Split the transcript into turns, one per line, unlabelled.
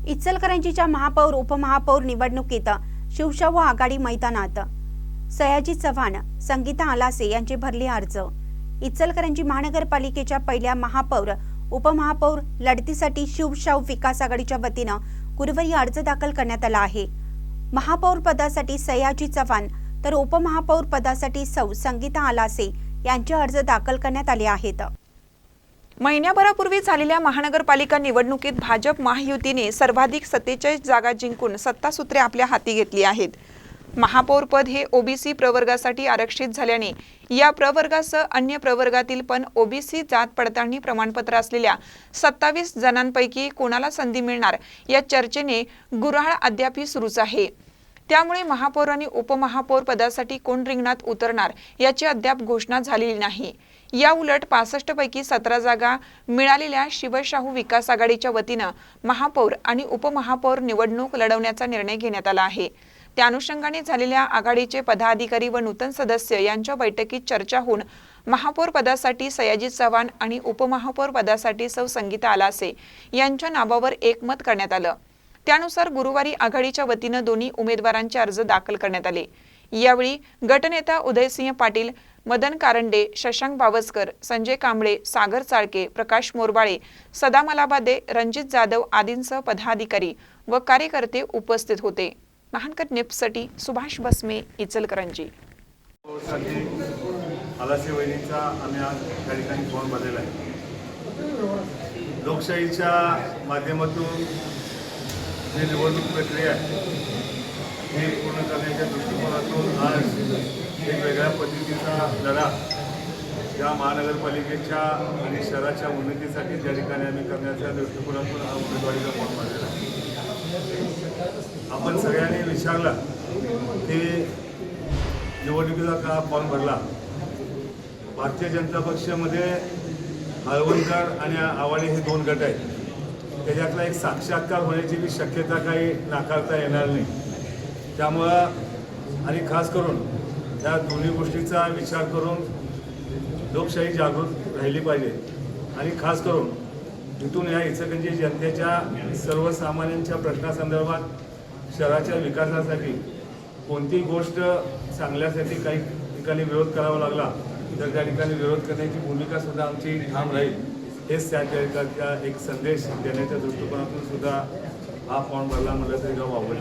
इचलकरंजीच्या महापौर उपमहापौर निवडणुकीत शिवशाहू आघाडी मैदानात सयाजी चव्हाण, संगीता आलासे यांचे भरले अर्ज। इचलकरंजी महानगरपालिकेच्या पहिल्या महापौर उपमहापौर लढतीसाठी शिवशाहू विकास आघाडीच्या वतीने गुरुवारी अर्ज दाखल करण्यात आला आहे। महापौर पदासाठी सयाजी चव्हाण तर उपमहापौर पदासाठी सौ संगीता आलासे यांचे अर्ज दाखल करण्यात आले आहेत।
महिन्याभरापूर्वी झालेल्या महानगरपालिका निवडणुकीत भाजप महायुतीने सर्वाधिक 47 जागा जिंकून सत्तासूत्रे आपल्या हाती घेतली आहेत। महापौर पद हे ओबीसी प्रवर्गासाठी आरक्षित झाल्याने या प्रवर्गासह अन्य प्रवर्गातील पण ओबीसी जात पडताळणी प्रमाणपत्र असलेल्या 27 जणांपैकी कोणाला संधी मिळणार या चर्चेने गुऱ्हाळ अद्याप सुरूच आहे। त्यामुळे महापौर आणि उपमहापौर पदासाठी कोण रिंगणात उतरणार याची अद्याप घोषणा झालेली नाही। या उलट 65 पैकी 17 जागा मिळालेल्या शिवशाहू विकास आघाडीच्या वतीने महापौर आणि उपमहापौर निवडणूक लढवण्याचा निर्णय घेण्यात आला आहे। त्या अनुषंगाने झालेल्या आघाडीचे पदाधिकारी व नूतन सदस्य यांच्या बैठकीत चर्चा होऊन महापौर पदासाठी सयाजी चव्हाण आणि उपमहापौर पदासाठी सौ संगीता आलासे यांच्या नावावर एकमत करण्यात आलं। त्यानुसार गुरुवारी आघाडीच्या वतीने दोन्ही उमेदवारांचे अर्ज दाखल करण्यात आले। यावेळी गटनेता उदयसिंह पाटील, मदन कारंडे, शशांक बावस्कर, संजय कांबळे, सागर चाळके, प्रकाश मोरबाळे, सदा मलाबादे, रणजित जाधव आदींसह पदाधिकारी व कार्यकर्ते उपस्थित होते। महानकर निप्ससाठी सुभाष बसमे, इचलकरंजी।
आलासे वहिनींचा आम्ही आज त्या ठिकाणी फोन भरलेला आहे। लोकशाहीच्या माध्यमातून जी निवडणूक प्रक्रिया आहे ही पूर्ण करण्याच्या दृष्टिकोनातून आज एक वेगळ्या पद्धतीचा लढा या महानगरपालिकेच्या आणि शहराच्या उन्नतीसाठी ज्या ठिकाणी आम्ही करण्याच्या दृष्टिकोनातून हा उमेदवारीचा फॉर्म भरलेला आहे। आपण सगळ्यांनी विचारला की निवडणुकीचा का फॉर्म भरला। भारतीय जनता पक्षामध्ये हळवणकर आणि आवाडे हे दोन गट आहेत। त्याच्यातला एक साक्षात्कार होण्याची बी शक्यता काही नाकारता येणार नाही। त्यामुळं आणि खास करून या दोन्ही गोष्टीचा विचार करून लोकशाही जागृत राहिली पाहिजे आणि खास करून इथून या इचलकरंजी जनतेच्या सर्वसामान्यांच्या प्रश्नासंदर्भात शहराच्या विकासासाठी कोणती गोष्ट चांगल्यासाठी काही ठिकाणी विरोध करावा लागला तर त्या ठिकाणी विरोध करण्याची भूमिका सुद्धा आमची ठाम राहील। हेच त्या एक संदेश देण्याच्या दृष्टिकोनातून सुद्धा हा फॉर्म भरला म्हटलं तरी वावरला।